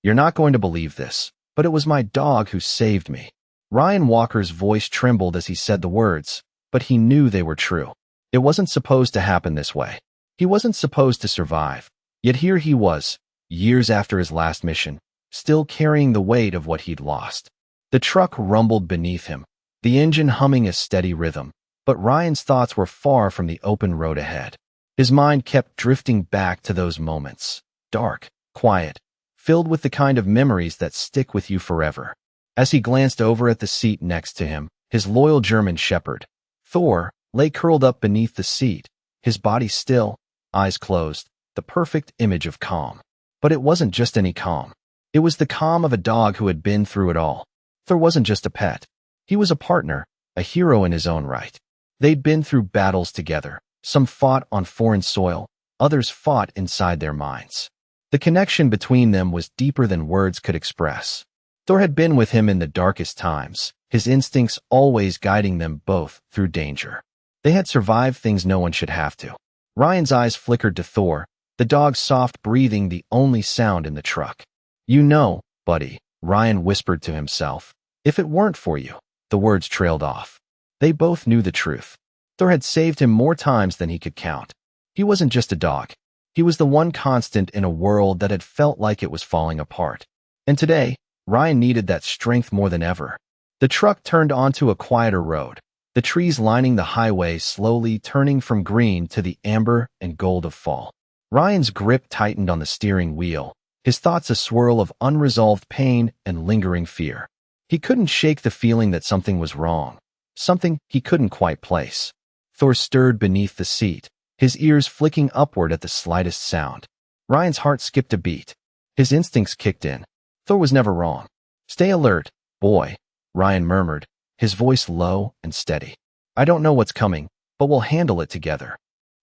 You're not going to believe this, but it was my dog who saved me." Ryan Walker's voice trembled as he said the words, but he knew they were true. It wasn't supposed to happen this way. He wasn't supposed to survive. Yet here he was, years after his last mission, still carrying the weight of what he'd lost. The truck rumbled beneath him, the engine humming a steady rhythm, but Ryan's thoughts were far from the open road ahead. His mind kept drifting back to those moments, dark, quiet, filled with the kind of memories that stick with you forever. As he glanced over at the seat next to him, his loyal German shepherd, Thor, lay curled up beneath the seat, his body still, eyes closed, the perfect image of calm. But it wasn't just any calm. It was the calm of a dog who had been through it all. Thor wasn't just a pet. He was a partner, a hero in his own right. They'd been through battles together. Some fought on foreign soil, others fought inside their minds. The connection between them was deeper than words could express. Thor had been with him in the darkest times, his instincts always guiding them both through danger. They had survived things no one should have to. Ryan's eyes flickered to Thor, the dog's soft breathing the only sound in the truck. "You know, buddy," Ryan whispered to himself. "If it weren't for you," the words trailed off. They both knew the truth. Thor had saved him more times than he could count. He wasn't just a dog. He was the one constant in a world that had felt like it was falling apart. And today, Ryan needed that strength more than ever. The truck turned onto a quieter road, the trees lining the highway slowly turning from green to the amber and gold of fall. Ryan's grip tightened on the steering wheel, his thoughts a swirl of unresolved pain and lingering fear. He couldn't shake the feeling that something was wrong, something he couldn't quite place. Thor stirred beneath the seat, his ears flicking upward at the slightest sound. Ryan's heart skipped a beat. His instincts kicked in. Thor was never wrong. "Stay alert, boy," Ryan murmured, his voice low and steady. "I don't know what's coming, but we'll handle it together."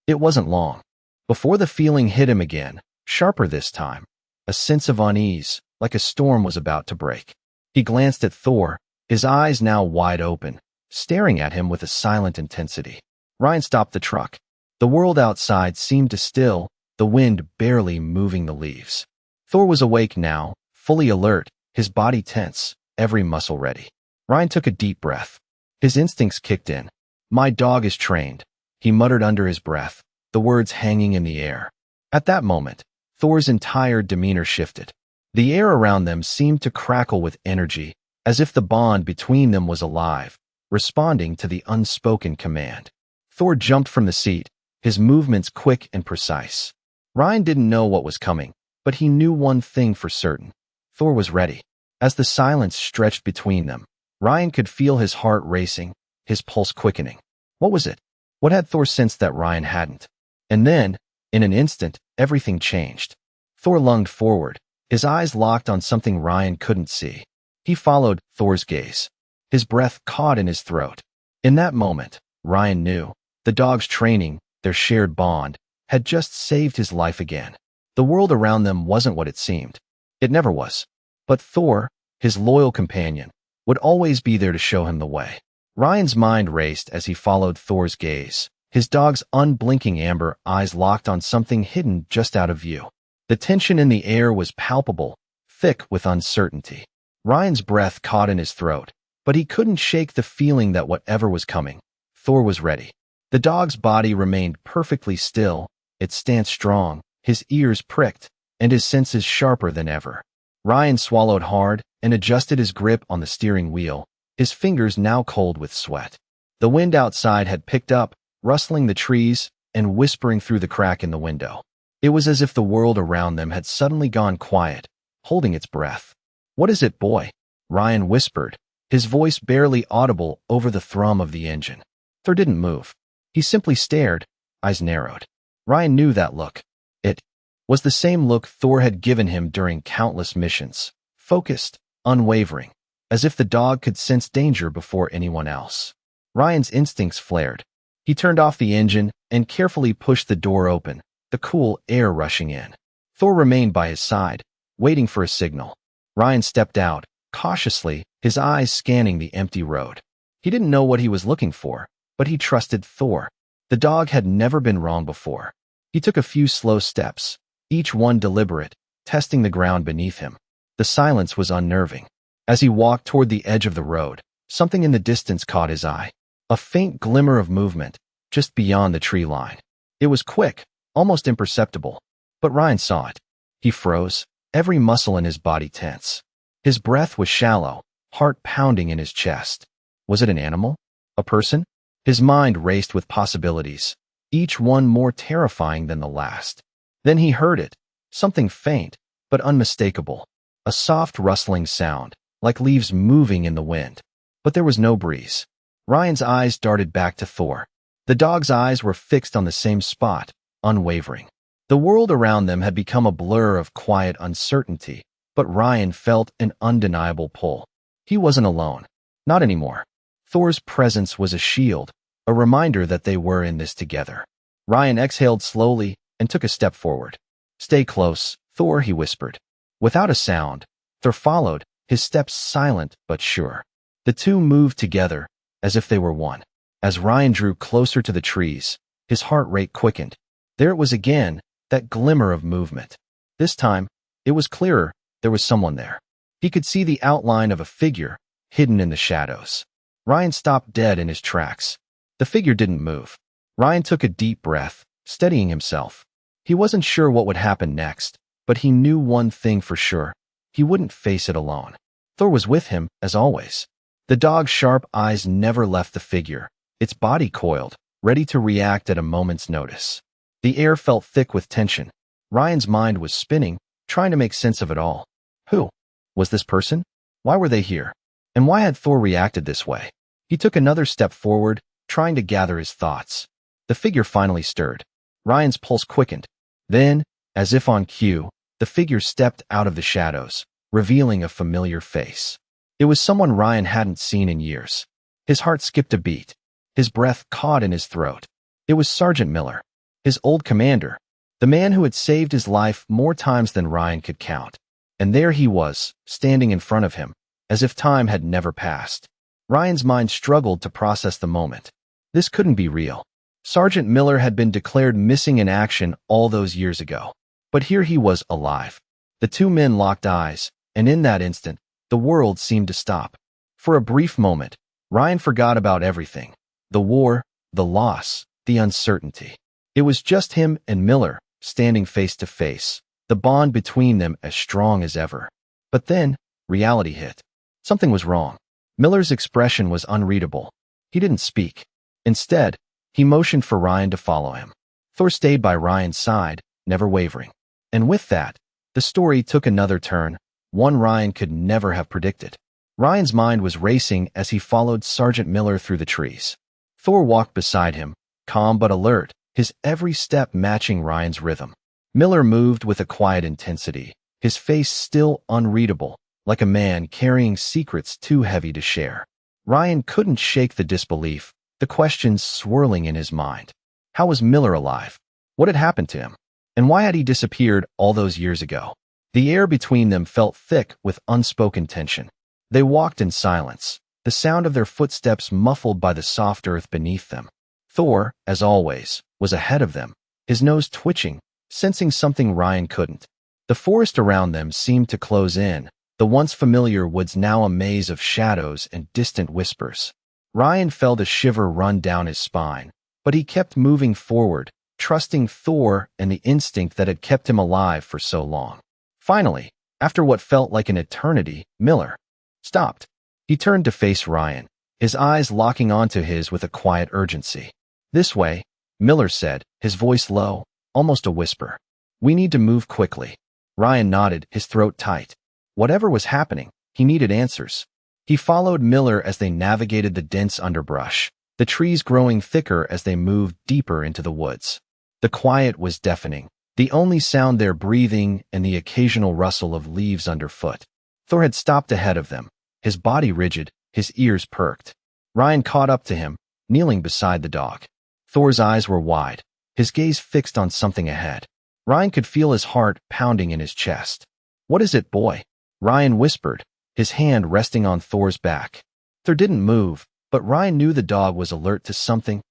It wasn't long before the feeling hit him again, sharper this time, a sense of unease, like a storm was about to break. He glanced at Thor, his eyes now wide open, staring at him with a silent intensity. Ryan stopped the truck. The world outside seemed to still, the wind barely moving the leaves. Thor was awake now, fully alert, his body tense, every muscle ready. Ryan took a deep breath. His instincts kicked in. "My dog is trained," he muttered under his breath, the words hanging in the air. At that moment, Thor's entire demeanor shifted. The air around them seemed to crackle with energy, as if the bond between them was alive, responding to the unspoken command. Thor jumped from the seat, his movements quick and precise. Ryan didn't know what was coming, but he knew one thing for certain. Thor was ready. As the silence stretched between them, Ryan could feel his heart racing, his pulse quickening. What was it? What had Thor sensed that Ryan hadn't? And then, in an instant, everything changed. Thor lunged forward, his eyes locked on something Ryan couldn't see. He followed Thor's gaze. His breath caught in his throat. In that moment, Ryan knew the dog's training, their shared bond, had just saved his life again. The world around them wasn't what it seemed. It never was. But Thor, his loyal companion, would always be there to show him the way. Ryan's mind raced as he followed Thor's gaze, his dog's unblinking amber eyes locked on something hidden just out of view. The tension in the air was palpable, thick with uncertainty. Ryan's breath caught in his throat, but he couldn't shake the feeling that whatever was coming, Thor was ready. The dog's body remained perfectly still, its stance strong, his ears pricked, and his senses sharper than ever. Ryan swallowed hard and adjusted his grip on the steering wheel, his fingers now cold with sweat. The wind outside had picked up, rustling the trees and whispering through the crack in the window. It was as if the world around them had suddenly gone quiet, holding its breath. "What is it, boy?" Ryan whispered, his voice barely audible over the thrum of the engine. Thor didn't move. He simply stared, eyes narrowed. Ryan knew that look. It was the same look Thor had given him during countless missions, focused, unwavering, as if the dog could sense danger before anyone else. Ryan's instincts flared. He turned off the engine and carefully pushed the door open, the cool air rushing in. Thor remained by his side, waiting for a signal. Ryan stepped out, cautiously, his eyes scanning the empty road. He didn't know what he was looking for, but he trusted Thor. The dog had never been wrong before. He took a few slow steps, each one deliberate, testing the ground beneath him. The silence was unnerving. As he walked toward the edge of the road, something in the distance caught his eye. A faint glimmer of movement, just beyond the tree line. It was quick, almost imperceptible, but Ryan saw it. He froze, every muscle in his body tense. His breath was shallow, heart pounding in his chest. Was it an animal? A person? His mind raced with possibilities, each one more terrifying than the last. Then he heard it, something faint, but unmistakable. A soft rustling sound, like leaves moving in the wind. But there was no breeze. Ryan's eyes darted back to Thor. The dog's eyes were fixed on the same spot, unwavering. The world around them had become a blur of quiet uncertainty, but Ryan felt an undeniable pull. He wasn't alone. Not anymore. Thor's presence was a shield, a reminder that they were in this together. Ryan exhaled slowly and took a step forward. "Stay close, Thor," he whispered. Without a sound, Thor followed, his steps silent but sure. The two moved together, as if they were one. As Ryan drew closer to the trees, his heart rate quickened. There it was again, that glimmer of movement. This time, it was clearer, there was someone there. He could see the outline of a figure, hidden in the shadows. Ryan stopped dead in his tracks. The figure didn't move. Ryan took a deep breath, steadying himself. He wasn't sure what would happen next, but he knew one thing for sure. He wouldn't face it alone. Thor was with him, as always. The dog's sharp eyes never left the figure, its body coiled, ready to react at a moment's notice. The air felt thick with tension. Ryan's mind was spinning, trying to make sense of it all. Who was this person? Why were they here? And why had Thor reacted this way? He took another step forward, trying to gather his thoughts. The figure finally stirred. Ryan's pulse quickened. Then, as if on cue, the figure stepped out of the shadows, revealing a familiar face. It was someone Ryan hadn't seen in years. His heart skipped a beat. His breath caught in his throat. It was Sergeant Miller, his old commander, the man who had saved his life more times than Ryan could count. And there he was, standing in front of him, as if time had never passed. Ryan's mind struggled to process the moment. This couldn't be real. Sergeant Miller had been declared missing in action all those years ago. But here he was alive. The two men locked eyes, and in that instant, the world seemed to stop. For a brief moment, Ryan forgot about everything. The war, the loss, the uncertainty. It was just him and Miller, standing face to face, the bond between them as strong as ever. But then, reality hit. Something was wrong. Miller's expression was unreadable. He didn't speak. Instead, he motioned for Ryan to follow him. Thor stayed by Ryan's side, never wavering. And with that, the story took another turn, one Ryan could never have predicted. Ryan's mind was racing as he followed Sergeant Miller through the trees. Thor walked beside him, calm but alert, his every step matching Ryan's rhythm. Miller moved with a quiet intensity, his face still unreadable, like a man carrying secrets too heavy to share. Ryan couldn't shake the disbelief, the questions swirling in his mind. How was Miller alive? What had happened to him? And why had he disappeared all those years ago? The air between them felt thick with unspoken tension. They walked in silence, the sound of their footsteps muffled by the soft earth beneath them. Thor, as always, was ahead of them, his nose twitching, sensing something Ryan couldn't. The forest around them seemed to close in, the once familiar woods now a maze of shadows and distant whispers. Ryan felt a shiver run down his spine, but he kept moving forward, trusting Thor and the instinct that had kept him alive for so long. Finally, after what felt like an eternity, Miller stopped. He turned to face Ryan, his eyes locking onto his with a quiet urgency. "This way," Miller said, his voice low, almost a whisper. "We need to move quickly." Ryan nodded, his throat tight. Whatever was happening, he needed answers. He followed Miller as they navigated the dense underbrush, the trees growing thicker as they moved deeper into the woods. The quiet was deafening, the only sound their breathing and the occasional rustle of leaves underfoot. Thor had stopped ahead of them, his body rigid, his ears perked. Ryan caught up to him, kneeling beside the dog. Thor's eyes were wide, his gaze fixed on something ahead. Ryan could feel his heart pounding in his chest. "What is it, boy?" Ryan whispered, his hand resting on Thor's back. Thor didn't move, but Ryan knew the dog was alert to something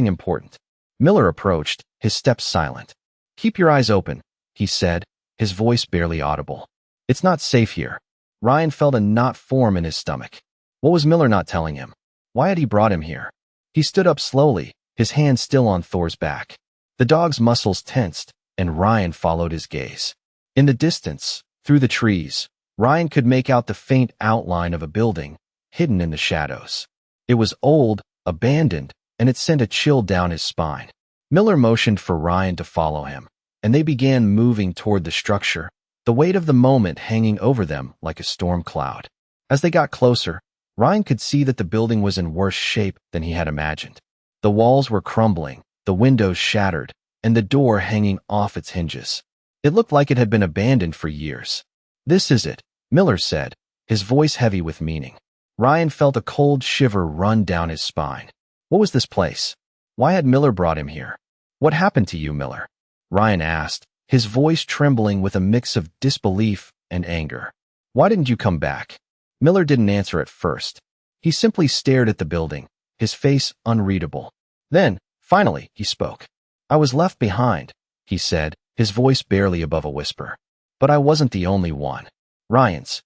important. Miller approached, his steps silent. "Keep your eyes open," he said, his voice barely audible. It's not safe here. Ryan felt a knot form in his stomach. What was Miller not telling him? Why had he brought him here? He stood up slowly, his hand still on Thor's back. The dog's muscles tensed, and Ryan followed his gaze. In the distance, through the trees, Ryan could make out the faint outline of a building, hidden in the shadows. It was old, abandoned, and it sent a chill down his spine. Miller motioned for Ryan to follow him, and they began moving toward the structure, the weight of the moment hanging over them like a storm cloud. As they got closer, Ryan could see that the building was in worse shape than he had imagined. The walls were crumbling, the windows shattered, and the door hanging off its hinges. It looked like it had been abandoned for years. "This is it," Miller said, his voice heavy with meaning. Ryan felt a cold shiver run down his spine. What was this place? Why had Miller brought him here? "What happened to you, Miller?" Ryan asked, his voice trembling with a mix of disbelief and anger. "Why didn't you come back?" Miller didn't answer at first. He simply stared at the building, his face unreadable. Then, finally, he spoke. "I was left behind," he said, his voice barely above a whisper. "But I wasn't the only one." Ryan's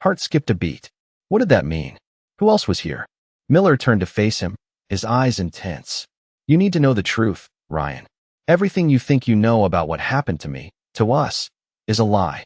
heart skipped a beat. What did that mean? Who else was here? Miller turned to face him, his eyes intense. "You need to know the truth, Ryan. Everything you think you know about what happened to me, to us, is a lie."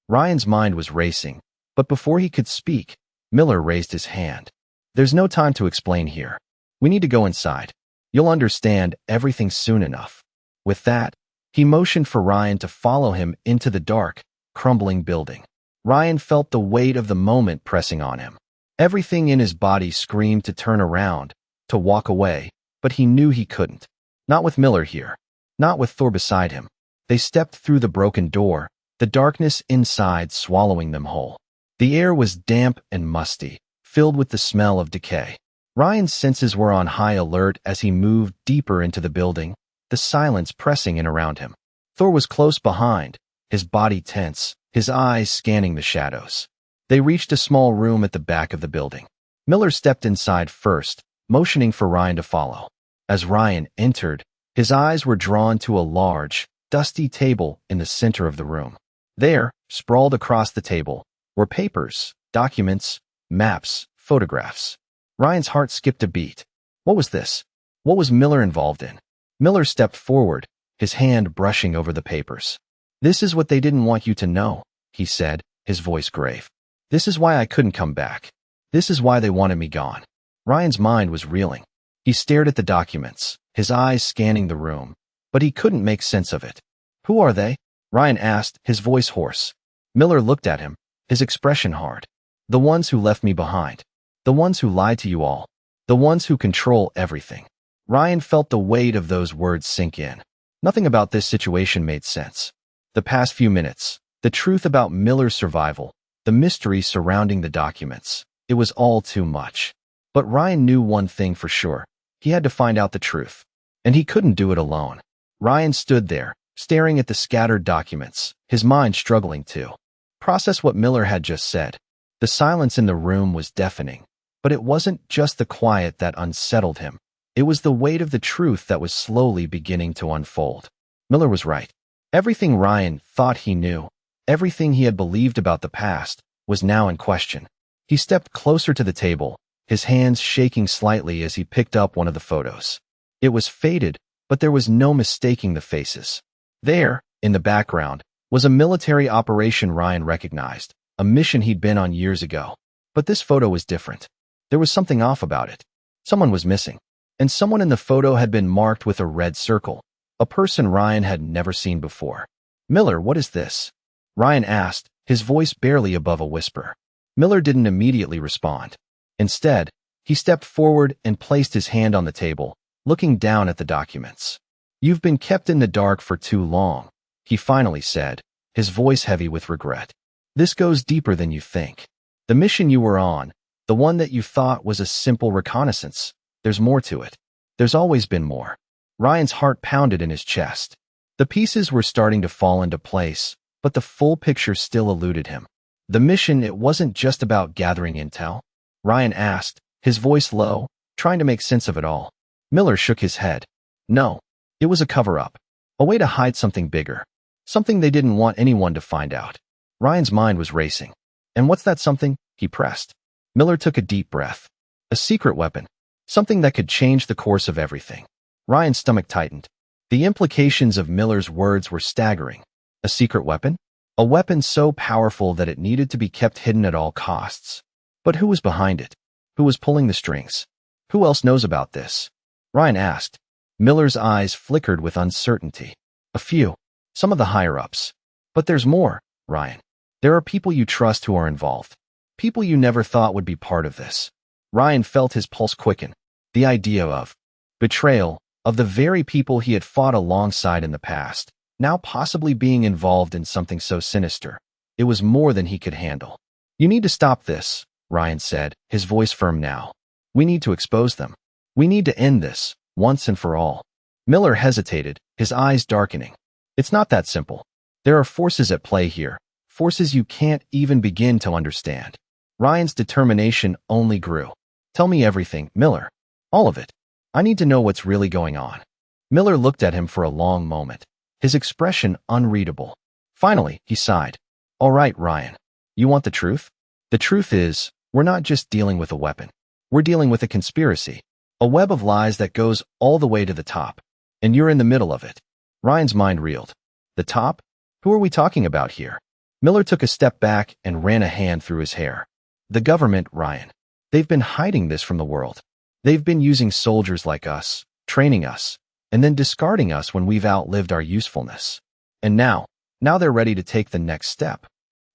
Ryan's mind was racing, but before he could speak, Miller raised his hand. "There's no time to explain here. We need to go inside. You'll understand everything soon enough." With that, he motioned for Ryan to follow him into the dark, crumbling building. Ryan felt the weight of the moment pressing on him. Everything in his body screamed to turn around, to walk away, but he knew he couldn't. Not with Miller here. Not with Thor beside him. They stepped through the broken door, the darkness inside swallowing them whole. The air was damp and musty, filled with the smell of decay. Ryan's senses were on high alert as he moved deeper into the building, the silence pressing in around him. Thor was close behind, his body tense, his eyes scanning the shadows. They reached a small room at the back of the building. Miller stepped inside first, motioning for Ryan to follow. As Ryan entered, his eyes were drawn to a large, dusty table in the center of the room. There, sprawled across the table, were papers, documents, maps, photographs. Ryan's heart skipped a beat. What was this? What was Miller involved in? Miller stepped forward, his hand brushing over the papers. "This is what they didn't want you to know," he said, his voice grave. "This is why I couldn't come back. This is why they wanted me gone." Ryan's mind was reeling. He stared at the documents, his eyes scanning the room, but he couldn't make sense of it. "Who are they?" Ryan asked, his voice hoarse. Miller looked at him, his expression hard. "The ones who left me behind. The ones who lied to you all. The ones who control everything." Ryan felt the weight of those words sink in. Nothing about this situation made sense. The past few minutes, the truth about Miller's survival, the mystery surrounding the documents, it was all too much. But Ryan knew one thing for sure. He had to find out the truth. And he couldn't do it alone. Ryan stood there, staring at the scattered documents, his mind struggling to process what Miller had just said. The silence in the room was deafening. But it wasn't just the quiet that unsettled him. It was the weight of the truth that was slowly beginning to unfold. Miller was right. Everything Ryan thought he knew, everything he had believed about the past, was now in question. He stepped closer to the table, his hands shaking slightly as he picked up one of the photos. It was faded, but there was no mistaking the faces. There, in the background, was a military operation Ryan recognized, a mission he'd been on years ago. But this photo was different. There was something off about it. Someone was missing. And someone in the photo had been marked with a red circle, a person Ryan had never seen before. "Miller, what is this?" Ryan asked, his voice barely above a whisper. Miller didn't immediately respond. Instead, he stepped forward and placed his hand on the table, looking down at the documents. "You've been kept in the dark for too long," he finally said, his voice heavy with regret. "This goes deeper than you think. The mission you were on, the one that you thought was a simple reconnaissance, there's more to it. There's always been more." Ryan's heart pounded in his chest. The pieces were starting to fall into place, but the full picture still eluded him. The mission, it wasn't just about gathering intel? Ryan asked, his voice low, trying to make sense of it all. Miller shook his head. No, it was a cover-up. A way to hide something bigger. Something they didn't want anyone to find out. Ryan's mind was racing. And what's that something? He pressed. Miller took a deep breath. A secret weapon. Something that could change the course of everything. Ryan's stomach tightened. The implications of Miller's words were staggering. A secret weapon? A weapon so powerful that it needed to be kept hidden at all costs. But who was behind it? Who was pulling the strings? Who else knows about this? Ryan asked. Miller's eyes flickered with uncertainty. A few. Some of the higher-ups. But there's more, Ryan. There are people you trust who are involved. People you never thought would be part of this. Ryan felt his pulse quicken. The idea of betrayal, of the very people he had fought alongside in the past, now possibly being involved in something so sinister. It was more than he could handle. You need to stop this, Ryan said, his voice firm now. We need to expose them. We need to end this, once and for all. Miller hesitated, his eyes darkening. It's not that simple. There are forces at play here, forces you can't even begin to understand. Ryan's determination only grew. Tell me everything, Miller. All of it. I need to know what's really going on. Miller looked at him for a long moment, his expression unreadable. Finally, he sighed. All right, Ryan. You want the truth? The truth is, we're not just dealing with a weapon. We're dealing with a conspiracy, a web of lies that goes all the way to the top. And you're in the middle of it. Ryan's mind reeled. The top? Who are we talking about here? Miller took a step back and ran a hand through his hair. The government, Ryan. They've been hiding this from the world. They've been using soldiers like us, training us, and then discarding us when we've outlived our usefulness. And now they're ready to take the next step.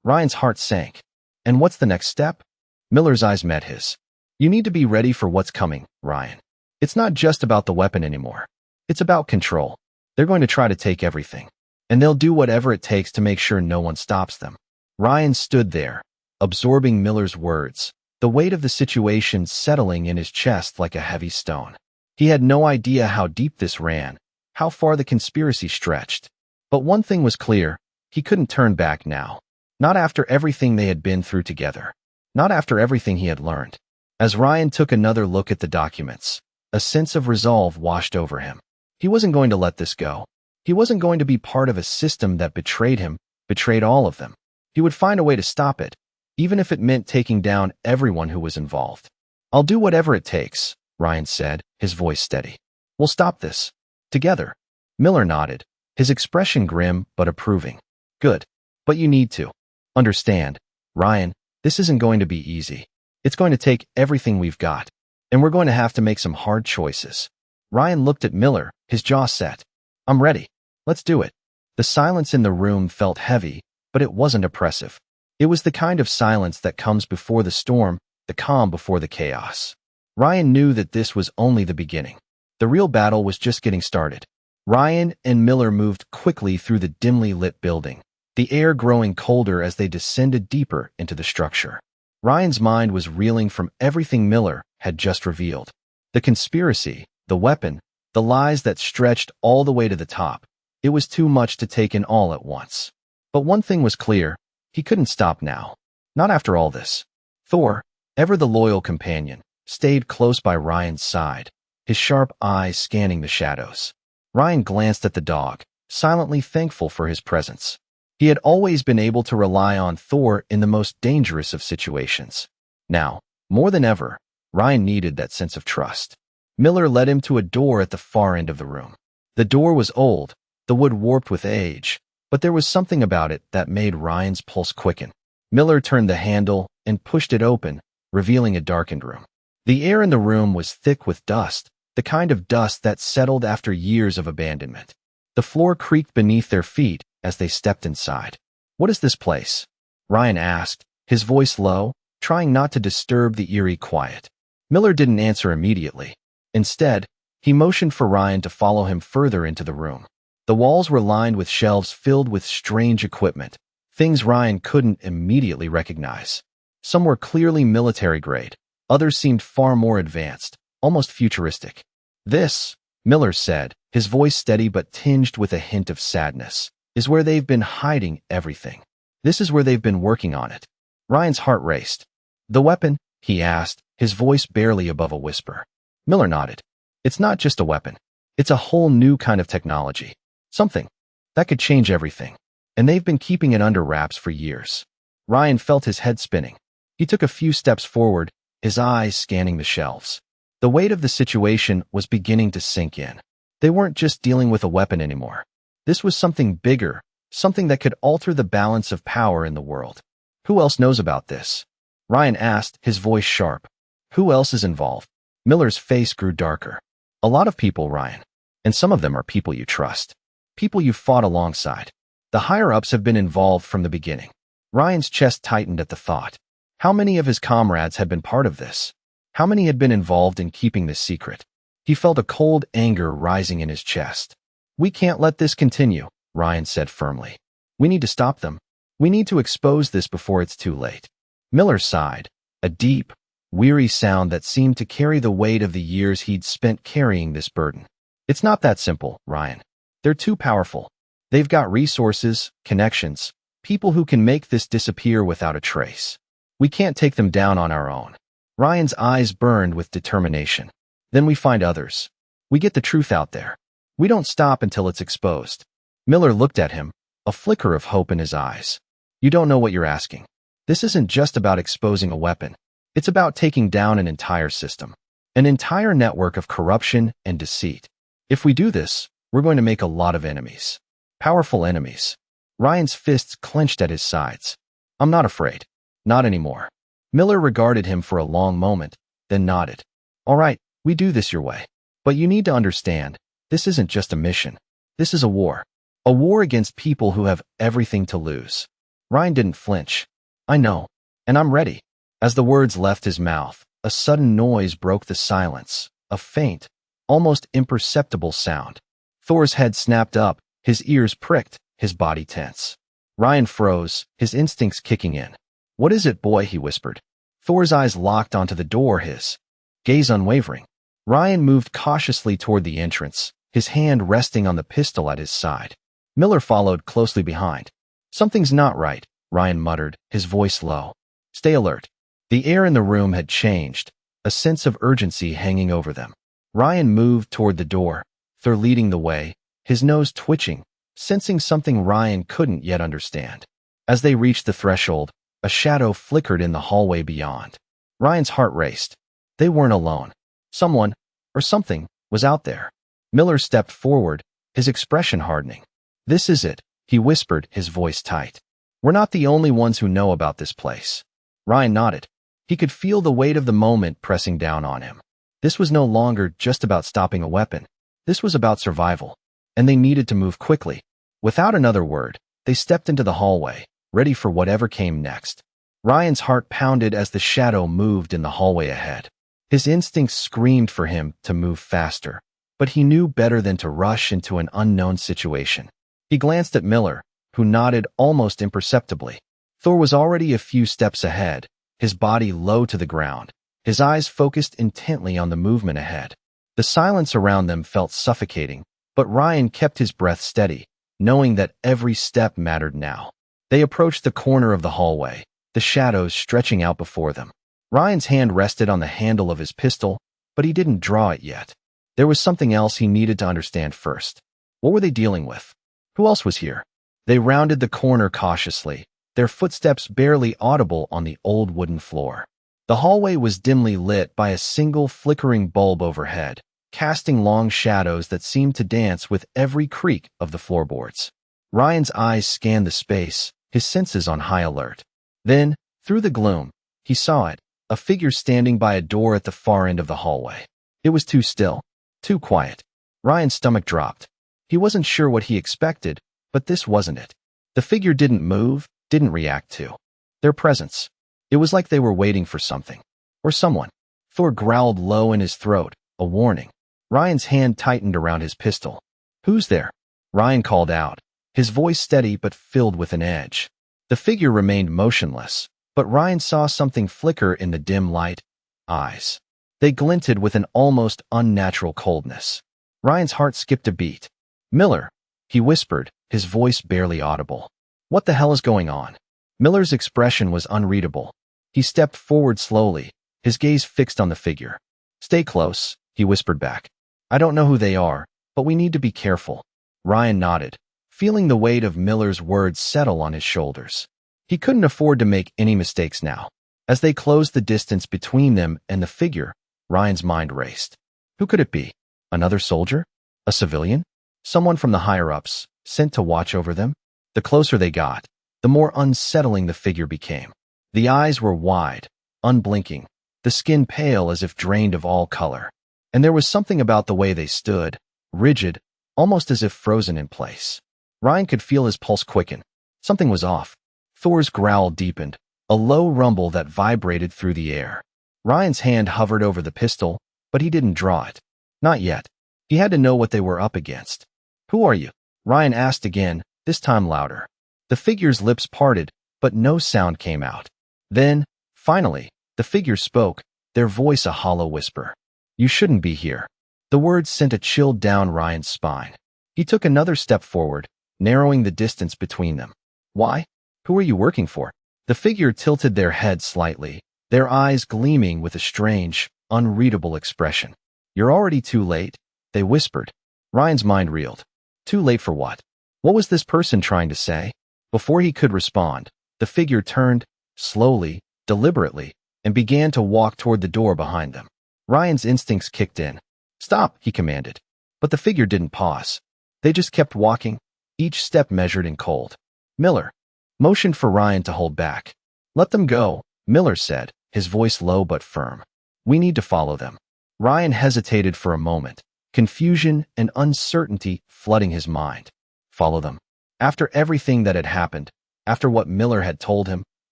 Ryan's heart sank. And what's the next step? Miller's eyes met his. You need to be ready for what's coming, Ryan. It's not just about the weapon anymore. It's about control. They're going to try to take everything. And they'll do whatever it takes to make sure no one stops them. Ryan stood there, absorbing Miller's words, the weight of the situation settling in his chest like a heavy stone. He had no idea how deep this ran, how far the conspiracy stretched. But one thing was clear, he couldn't turn back now. Not after everything they had been through together. Not after everything he had learned. As Ryan took another look at the documents, a sense of resolve washed over him. He wasn't going to let this go. He wasn't going to be part of a system that betrayed him, betrayed all of them. He would find a way to stop it, even if it meant taking down everyone who was involved. I'll do whatever it takes, Ryan said, his voice steady. We'll stop this. Together. Miller nodded, his expression grim but approving. Good. But you need to understand, Ryan, this isn't going to be easy. It's going to take everything we've got. And we're going to have to make some hard choices. Ryan looked at Miller, his jaw set. I'm ready. Let's do it. The silence in the room felt heavy, but it wasn't oppressive. It was the kind of silence that comes before the storm, the calm before the chaos. Ryan knew that this was only the beginning. The real battle was just getting started. Ryan and Miller moved quickly through the dimly lit building, the air growing colder as they descended deeper into the structure. Ryan's mind was reeling from everything Miller had just revealed. The conspiracy, the weapon, the lies that stretched all the way to the top. It was too much to take in all at once. But one thing was clear, he couldn't stop now. Not after all this. Thor, ever the loyal companion, stayed close by Ryan's side, his sharp eyes scanning the shadows. Ryan glanced at the dog, silently thankful for his presence. He had always been able to rely on Thor in the most dangerous of situations. Now, more than ever, Ryan needed that sense of trust. Miller led him to a door at the far end of the room. The door was old, the wood warped with age, but there was something about it that made Ryan's pulse quicken. Miller turned the handle and pushed it open, revealing a darkened room. The air in the room was thick with dust, the kind of dust that settled after years of abandonment. The floor creaked beneath their feet as they stepped inside. What is this place? Ryan asked, his voice low, trying not to disturb the eerie quiet. Miller didn't answer immediately. Instead, he motioned for Ryan to follow him further into the room. The walls were lined with shelves filled with strange equipment, things Ryan couldn't immediately recognize. Some were clearly military-grade, others seemed far more advanced, almost futuristic. This, Miller said, his voice steady but tinged with a hint of sadness, is where they've been hiding everything. This is where they've been working on it. Ryan's heart raced. The weapon? He asked, his voice barely above a whisper. Miller nodded. It's not just a weapon. It's a whole new kind of technology. Something that could change everything. and they've been keeping it under wraps for years. Ryan felt his head spinning. He took a few steps forward, his eyes scanning the shelves. The weight of the situation was beginning to sink in. They weren't just dealing with a weapon anymore. This was something bigger, something that could alter the balance of power in the world. Who else knows about this? Ryan asked, his voice sharp. Who else is involved? Miller's face grew darker. A lot of people, Ryan. And some of them are people you trust. People you fought alongside. The higher-ups have been involved from the beginning. Ryan's chest tightened at the thought. How many of his comrades had been part of this? How many had been involved in keeping this secret? He felt a cold anger rising in his chest. We can't let this continue, Ryan said firmly. We need to stop them. We need to expose this before it's too late. Miller sighed, a deep, weary sound that seemed to carry the weight of the years he'd spent carrying this burden. It's not that simple, Ryan. They're too powerful. They've got resources, connections, people who can make this disappear without a trace. We can't take them down on our own. Ryan's eyes burned with determination. Then we find others. We get the truth out there. We don't stop until it's exposed. Miller looked at him, a flicker of hope in his eyes. You don't know what you're asking. This isn't just about exposing a weapon. It's about taking down an entire system, an entire network of corruption and deceit. If we do this, we're going to make a lot of enemies. Powerful enemies. Ryan's fists clenched at his sides. I'm not afraid. Not anymore. Miller regarded him for a long moment, then nodded. All right, we do this your way. But you need to understand, this isn't just a mission. This is a war. A war against people who have everything to lose. Ryan didn't flinch. I know. And I'm ready. As the words left his mouth, a sudden noise broke the silence. A faint, almost imperceptible sound. Thor's head snapped up, his ears pricked, his body tense. Ryan froze, his instincts kicking in. What is it, boy? He whispered. Thor's eyes locked onto the door, his gaze unwavering. Ryan moved cautiously toward the entrance, his hand resting on the pistol at his side. Miller followed closely behind. Something's not right, Ryan muttered, his voice low. Stay alert. The air in the room had changed, a sense of urgency hanging over them. Ryan moved toward the door, Thor leading the way, his nose twitching, sensing something Ryan couldn't yet understand. As they reached the threshold, a shadow flickered in the hallway beyond. Ryan's heart raced. They weren't alone. Someone, or something, was out there. Miller stepped forward, his expression hardening. This is it, he whispered, his voice tight. We're not the only ones who know about this place. Ryan nodded. He could feel the weight of the moment pressing down on him. This was no longer just about stopping a weapon. This was about survival, and they needed to move quickly. Without another word, they stepped into the hallway, ready for whatever came next. Ryan's heart pounded as the shadow moved in the hallway ahead. His instincts screamed for him to move faster, but he knew better than to rush into an unknown situation. He glanced at Miller, who nodded almost imperceptibly. Thor was already a few steps ahead, his body low to the ground, his eyes focused intently on the movement ahead. The silence around them felt suffocating, but Ryan kept his breath steady, knowing that every step mattered now. They approached the corner of the hallway, the shadows stretching out before them. Ryan's hand rested on the handle of his pistol, but he didn't draw it yet. There was something else he needed to understand first. What were they dealing with? Who else was here? They rounded the corner cautiously, their footsteps barely audible on the old wooden floor. The hallway was dimly lit by a single flickering bulb overhead, casting long shadows that seemed to dance with every creak of the floorboards. Ryan's eyes scanned the space, his senses on high alert. Then, through the gloom, he saw it, a figure standing by a door at the far end of the hallway. It was too still, too quiet. Ryan's stomach dropped. He wasn't sure what he expected, but this wasn't it. The figure didn't move, didn't react to their presence. It was like they were waiting for something, or someone. Thor growled low in his throat, a warning. Ryan's hand tightened around his pistol. Who's there? Ryan called out, his voice steady but filled with an edge. The figure remained motionless, but Ryan saw something flicker in the dim light. Eyes. They glinted with an almost unnatural coldness. Ryan's heart skipped a beat. Miller, he whispered, his voice barely audible. What the hell is going on? Miller's expression was unreadable. He stepped forward slowly, his gaze fixed on the figure. Stay close, he whispered back. I don't know who they are, but we need to be careful. Ryan nodded, feeling the weight of Miller's words settle on his shoulders. He couldn't afford to make any mistakes now. As they closed the distance between them and the figure, Ryan's mind raced. Who could it be? Another soldier? A civilian? Someone from the higher-ups, sent to watch over them? The closer they got, the more unsettling the figure became. The eyes were wide, unblinking, the skin pale as if drained of all color. And there was something about the way they stood, rigid, almost as if frozen in place. Ryan could feel his pulse quicken. Something was off. Thor's growl deepened, a low rumble that vibrated through the air. Ryan's hand hovered over the pistol, but he didn't draw it. Not yet. He had to know what they were up against. Who are you? Ryan asked again, this time louder. The figure's lips parted, but no sound came out. Then, finally, the figure spoke, their voice a hollow whisper. You shouldn't be here. The words sent a chill down Ryan's spine. He took another step forward, narrowing the distance between them. Why? Who are you working for? The figure tilted their head slightly, their eyes gleaming with a strange, unreadable expression. You're already too late, they whispered. Ryan's mind reeled. Too late for what? What was this person trying to say? Before he could respond, the figure turned, slowly, deliberately, and began to walk toward the door behind them. Ryan's instincts kicked in. Stop, he commanded. But the figure didn't pause. They just kept walking, each step measured in cold. Miller motioned for Ryan to hold back. Let them go, Miller said, his voice low but firm. We need to follow them. Ryan hesitated for a moment, confusion and uncertainty flooding his mind. Follow them. After everything that had happened, after what Miller had told him,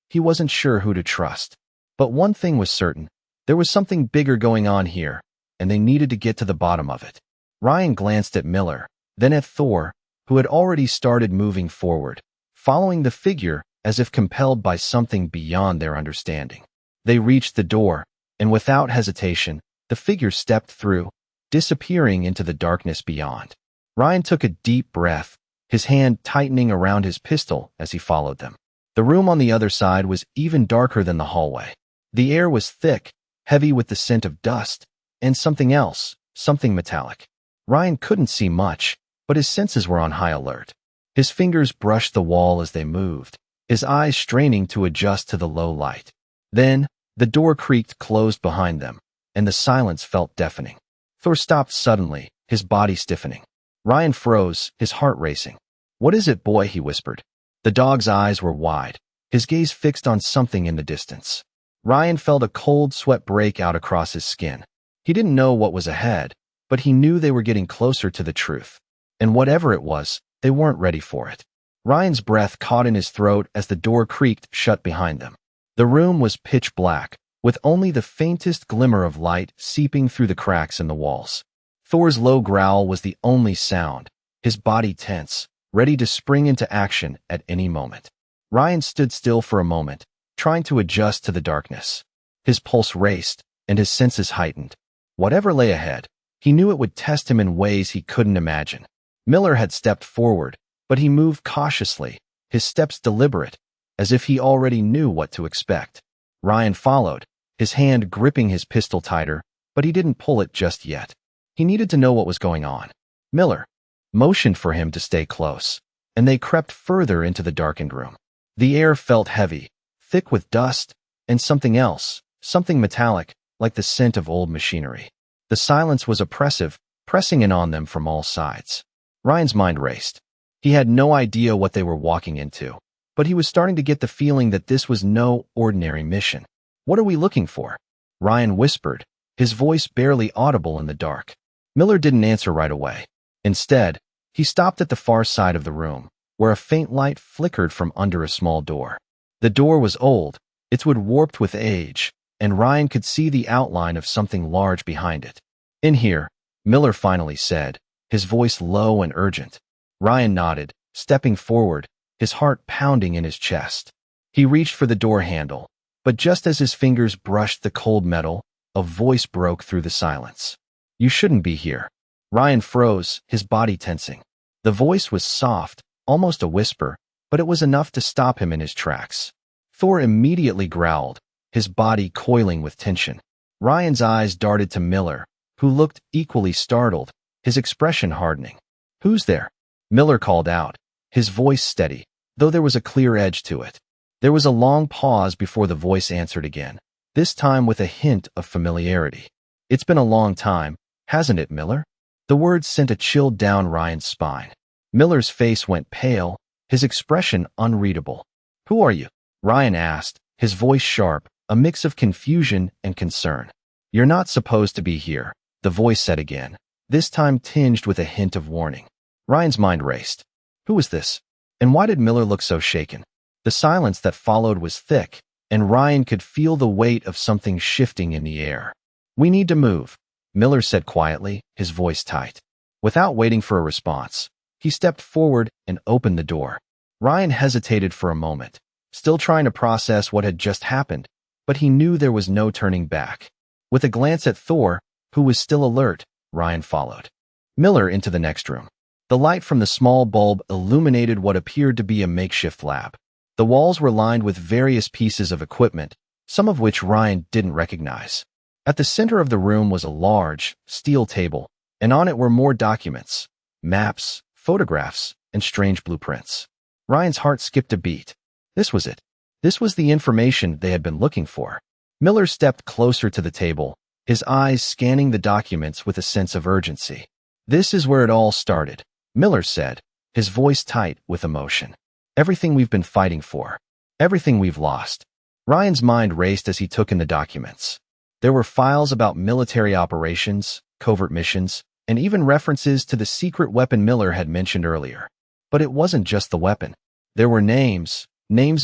he wasn't sure who to trust. But one thing was certain, there was something bigger going on here, and they needed to get to the bottom of it. Ryan glanced at Miller, then at Thor, who had already started moving forward, following the figure as if compelled by something beyond their understanding. They reached the door, and without hesitation, the figure stepped through, disappearing into the darkness beyond. Ryan took a deep breath, his hand tightening around his pistol as he followed them. The room on the other side was even darker than the hallway. The air was thick, heavy with the scent of dust, and something else, something metallic. Ryan couldn't see much, but his senses were on high alert. His fingers brushed the wall as they moved, his eyes straining to adjust to the low light. Then, the door creaked closed behind them, and the silence felt deafening. Thor stopped suddenly, his body stiffening. Ryan froze, his heart racing. What is it, boy? He whispered. The dog's eyes were wide, his gaze fixed on something in the distance. Ryan felt a cold sweat break out across his skin. He didn't know what was ahead, but he knew they were getting closer to the truth. And whatever it was, they weren't ready for it. Ryan's breath caught in his throat as the door creaked shut behind them. The room was pitch black, with only the faintest glimmer of light seeping through the cracks in the walls. Thor's low growl was the only sound, his body tense, ready to spring into action at any moment. Ryan stood still for a moment, trying to adjust to the darkness. His pulse raced, and his senses heightened. Whatever lay ahead, he knew it would test him in ways he couldn't imagine. Miller had stepped forward, but he moved cautiously, his steps deliberate, as if he already knew what to expect. Ryan followed, his hand gripping his pistol tighter, but he didn't pull it just yet. He needed to know what was going on. Miller motioned for him to stay close, and they crept further into the darkened room. The air felt heavy, thick with dust, and something else, something metallic, like the scent of old machinery. The silence was oppressive, pressing in on them from all sides. Ryan's mind raced. He had no idea what they were walking into, but he was starting to get the feeling that this was no ordinary mission. What are we looking for? Ryan whispered, his voice barely audible in the dark. Miller didn't answer right away. Instead, he stopped at the far side of the room, where a faint light flickered from under a small door. The door was old, its wood warped with age, and Ryan could see the outline of something large behind it. In here, Miller finally said, his voice low and urgent. Ryan nodded, stepping forward, his heart pounding in his chest. He reached for the door handle, but just as his fingers brushed the cold metal, a voice broke through the silence. You shouldn't be here. Ryan froze, his body tensing. The voice was soft, almost a whisper, but it was enough to stop him in his tracks. Thor immediately growled, his body coiling with tension. Ryan's eyes darted to Miller, who looked equally startled, his expression hardening. Who's there? Miller called out, his voice steady, though there was a clear edge to it. There was a long pause before the voice answered again, this time with a hint of familiarity. It's been a long time, hasn't it, Miller? The words sent a chill down Ryan's spine. Miller's face went pale, his expression unreadable. Who are you? Ryan asked, his voice sharp, a mix of confusion and concern. You're not supposed to be here, the voice said again, this time tinged with a hint of warning. Ryan's mind raced. Who was this? And why did Miller look so shaken? The silence that followed was thick, and Ryan could feel the weight of something shifting in the air. We need to move, Miller said quietly, his voice tight. Without waiting for a response, he stepped forward and opened the door. Ryan hesitated for a moment, still trying to process what had just happened, but he knew there was no turning back. With a glance at Thor, who was still alert, Ryan followed Miller into the next room. The light from the small bulb illuminated what appeared to be a makeshift lab. The walls were lined with various pieces of equipment, some of which Ryan didn't recognize. At the center of the room was a large, steel table, and on it were more documents, maps, photographs, and strange blueprints. Ryan's heart skipped a beat. This was it. This was the information they had been looking for. Miller stepped closer to the table, his eyes scanning the documents with a sense of urgency. This is where it all started, Miller said, his voice tight with emotion. Everything we've been fighting for. Everything we've lost. Ryan's mind raced as he took in the documents. There were files about military operations, covert missions, and even references to the secret weapon Miller had mentioned earlier. But it wasn't just the weapon. There were names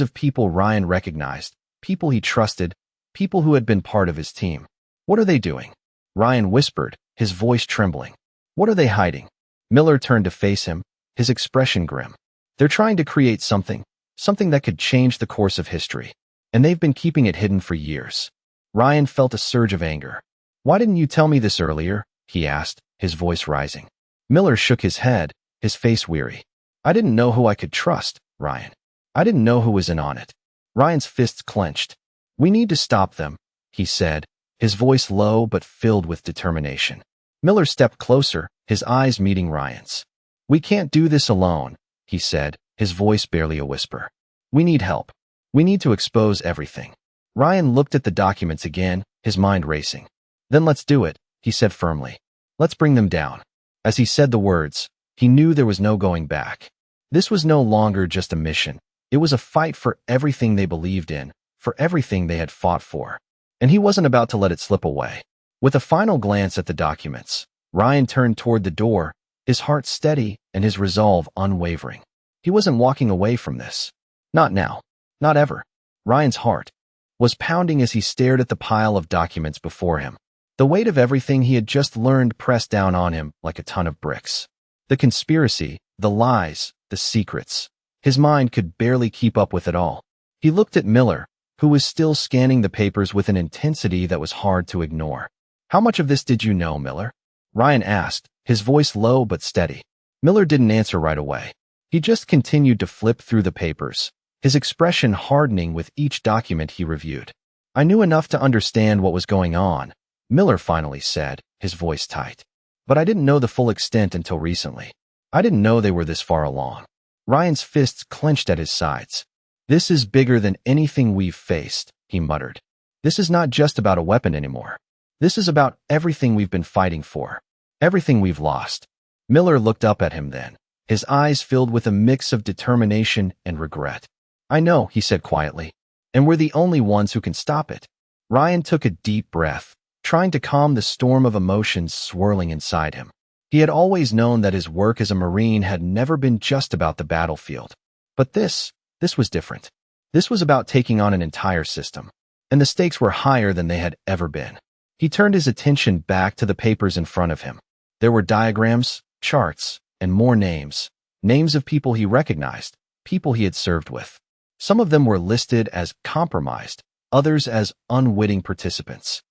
of people Ryan recognized, people he trusted, people who had been part of his team. What are they doing? Ryan whispered, his voice trembling. What are they hiding? Miller turned to face him, his expression grim. They're trying to create something that could change the course of history. And they've been keeping it hidden for years. Ryan felt a surge of anger. Why didn't you tell me this earlier? He asked, his voice rising. Miller shook his head, his face weary. I didn't know who I could trust, Ryan. I didn't know who was in on it. Ryan's fists clenched. We need to stop them, he said, his voice low but filled with determination. Miller stepped closer, his eyes meeting Ryan's. We can't do this alone, he said, his voice barely a whisper. We need help. We need to expose everything. Ryan looked at the documents again, his mind racing. Then let's do it, he said firmly. Let's bring them down. As he said the words, he knew there was no going back. This was no longer just a mission. It was a fight for everything they believed in, for everything they had fought for. And he wasn't about to let it slip away. With a final glance at the documents, Ryan turned toward the door, his heart steady and his resolve unwavering. He wasn't walking away from this. Not now. Not ever. Ryan's heart was pounding as he stared at the pile of documents before him. The weight of everything he had just learned pressed down on him like a ton of bricks. The conspiracy, the lies, the secrets. His mind could barely keep up with it all. He looked at Miller, who was still scanning the papers with an intensity that was hard to ignore. How much of this did you know, Miller? Ryan asked, his voice low but steady. Miller didn't answer right away. He just continued to flip through the papers, his expression hardening with each document he reviewed. I knew enough to understand what was going on, Miller finally said, his voice tight. But I didn't know the full extent until recently. I didn't know they were this far along. Ryan's fists clenched at his sides. This is bigger than anything we've faced, he muttered. This is not just about a weapon anymore. This is about everything we've been fighting for. Everything we've lost. Miller looked up at him then, his eyes filled with a mix of determination and regret. I know, he said quietly, and we're the only ones who can stop it. Ryan took a deep breath, trying to calm the storm of emotions swirling inside him. He had always known that his work as a Marine had never been just about the battlefield. But this was different. This was about taking on an entire system, and the stakes were higher than they had ever been. He turned his attention back to the papers in front of him. There were diagrams, charts, and more names. Names of people he recognized, people he had served with. Some of them were listed as compromised, others as unwitting participants.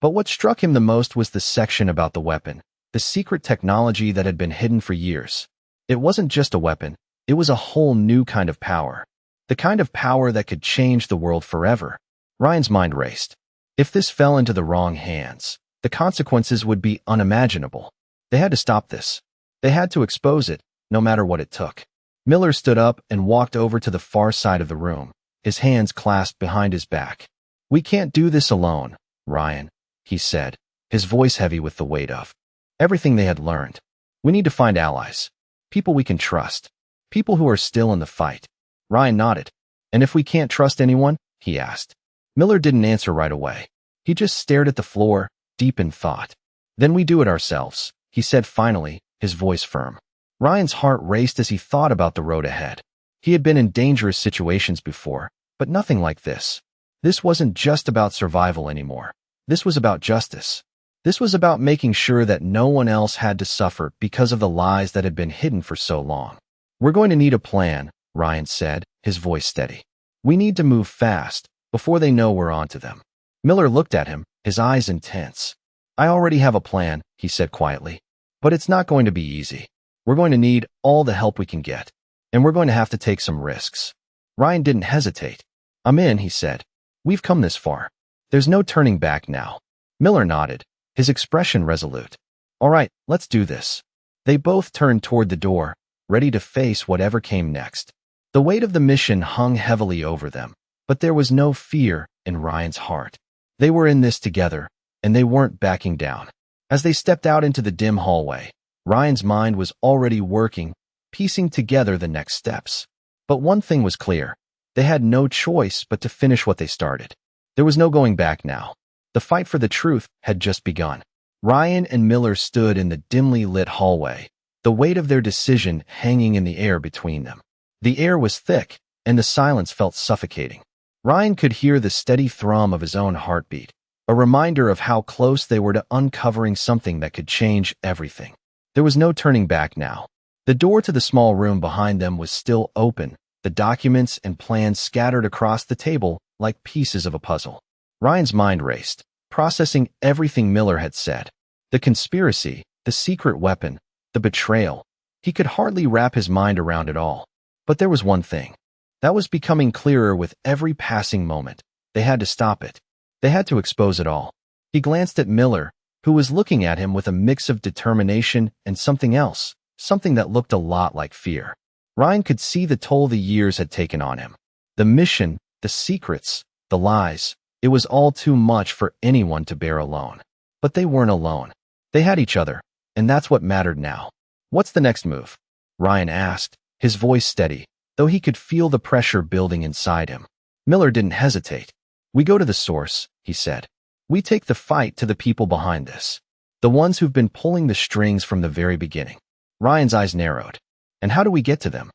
But what struck him the most was the section about the weapon, the secret technology that had been hidden for years. It wasn't just a weapon, it was a whole new kind of power. The kind of power that could change the world forever. Ryan's mind raced. If this fell into the wrong hands, the consequences would be unimaginable. They had to stop this. They had to expose it, no matter what it took. Miller stood up and walked over to the far side of the room, his hands clasped behind his back. "We can't do this alone, Ryan," he said, his voice heavy with the weight of everything they had learned. "We need to find allies, people we can trust, people who are still in the fight." Ryan nodded. "And if we can't trust anyone?" he asked. Miller didn't answer right away. He just stared at the floor, deep in thought. "Then we do it ourselves," he said finally, his voice firm. Ryan's heart raced as he thought about the road ahead. He had been in dangerous situations before, but nothing like this. This wasn't just about survival anymore. This was about justice. This was about making sure that no one else had to suffer because of the lies that had been hidden for so long. "We're going to need a plan," Ryan said, his voice steady. "We need to move fast, before they know we're onto them." Miller looked at him, his eyes intense. "I already have a plan," he said quietly. "But it's not going to be easy. We're going to need all the help we can get, and we're going to have to take some risks." Ryan didn't hesitate. "I'm in," he said. "We've come this far. There's no turning back now." Miller nodded, his expression resolute. "All right, let's do this." They both turned toward the door, ready to face whatever came next. The weight of the mission hung heavily over them, but there was no fear in Ryan's heart. They were in this together, and they weren't backing down. As they stepped out into the dim hallway, Ryan's mind was already working, piecing together the next steps. But one thing was clear. They had no choice but to finish what they started. There was no going back now. The fight for the truth had just begun. Ryan and Miller stood in the dimly lit hallway, the weight of their decision hanging in the air between them. The air was thick, and the silence felt suffocating. Ryan could hear the steady thrum of his own heartbeat, a reminder of how close they were to uncovering something that could change everything. There was no turning back now. The door to the small room behind them was still open, the documents and plans scattered across the table like pieces of a puzzle. Ryan's mind raced, processing everything Miller had said. The conspiracy, the secret weapon, the betrayal. He could hardly wrap his mind around it all. But there was one thing that was becoming clearer with every passing moment. They had to stop it. They had to expose it all. He glanced at Miller, who was looking at him with a mix of determination and something else, something that looked a lot like fear. Ryan could see the toll the years had taken on him. The mission, the secrets, the lies. It was all too much for anyone to bear alone. But they weren't alone. They had each other, and that's what mattered now. "What's the next move?" Ryan asked, his voice steady, though he could feel the pressure building inside him. Miller didn't hesitate. "We go to the source," he said. "We take the fight to the people behind this, the ones who've been pulling the strings from the very beginning." Ryan's eyes narrowed. "And how do we get to them?"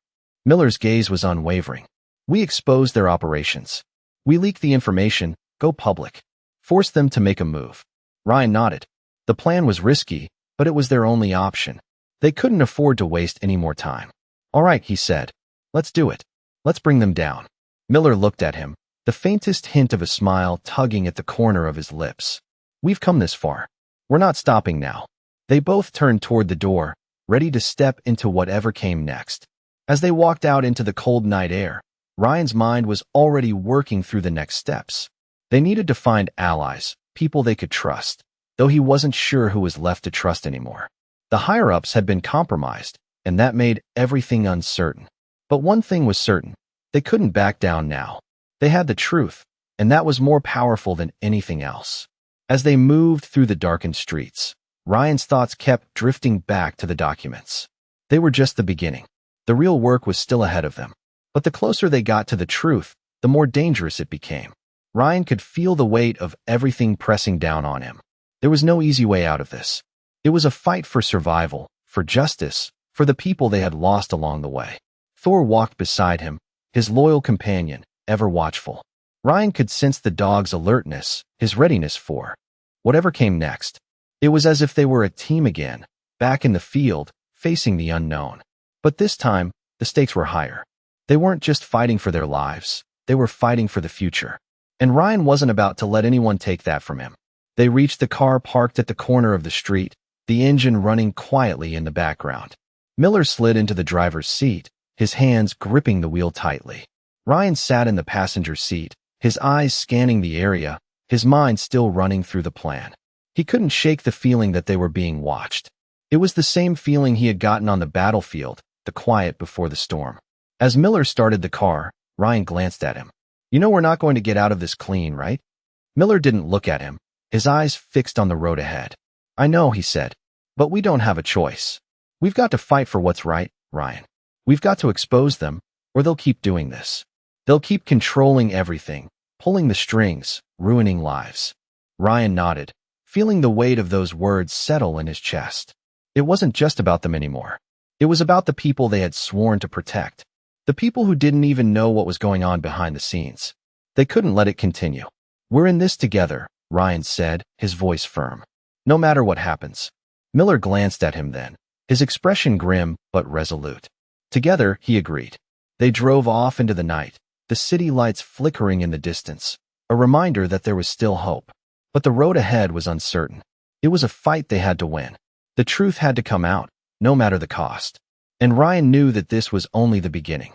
Miller's gaze was unwavering. "We expose their operations. We leak the information, go public, force them to make a move." Ryan nodded. The plan was risky, but it was their only option. They couldn't afford to waste any more time. "All right," he said. "Let's do it. Let's bring them down." Miller looked at him, the faintest hint of a smile tugging at the corner of his lips. "We've come this far. We're not stopping now." They both turned toward the door, ready to step into whatever came next. As they walked out into the cold night air, Ryan's mind was already working through the next steps. They needed to find allies, people they could trust, though he wasn't sure who was left to trust anymore. The higher-ups had been compromised, and that made everything uncertain. But one thing was certain. They couldn't back down now. They had the truth, and that was more powerful than anything else. As they moved through the darkened streets, Ryan's thoughts kept drifting back to the documents. They were just the beginning. The real work was still ahead of them. But the closer they got to the truth, the more dangerous it became. Ryan could feel the weight of everything pressing down on him. There was no easy way out of this. It was a fight for survival, for justice, for the people they had lost along the way. Thor walked beside him, his loyal companion, ever watchful. Ryan could sense the dog's alertness, his readiness for whatever came next. It was as if they were a team again, back in the field, facing the unknown. But this time, the stakes were higher. They weren't just fighting for their lives, they were fighting for the future. And Ryan wasn't about to let anyone take that from him. They reached the car parked at the corner of the street, the engine running quietly in the background. Miller slid into the driver's seat, his hands gripping the wheel tightly. Ryan sat in the passenger seat, his eyes scanning the area, his mind still running through the plan. He couldn't shake the feeling that they were being watched. It was the same feeling he had gotten on the battlefield, the quiet before the storm. As Miller started the car, Ryan glanced at him. You know we're not going to get out of this clean, right? Miller didn't look at him, his eyes fixed on the road ahead. I know, he said, but we don't have a choice. We've got to fight for what's right, Ryan. We've got to expose them, or they'll keep doing this. They'll keep controlling everything, pulling the strings, ruining lives. Ryan nodded, feeling the weight of those words settle in his chest. It wasn't just about them anymore. It was about the people they had sworn to protect. The people who didn't even know what was going on behind the scenes. They couldn't let it continue. We're in this together, Ryan said, his voice firm. No matter what happens. Miller glanced at him then, his expression grim but resolute. Together, he agreed. They drove off into the night, the city lights flickering in the distance, a reminder that there was still hope. But the road ahead was uncertain. It was a fight they had to win. The truth had to come out, no matter the cost. And Ryan knew that this was only the beginning.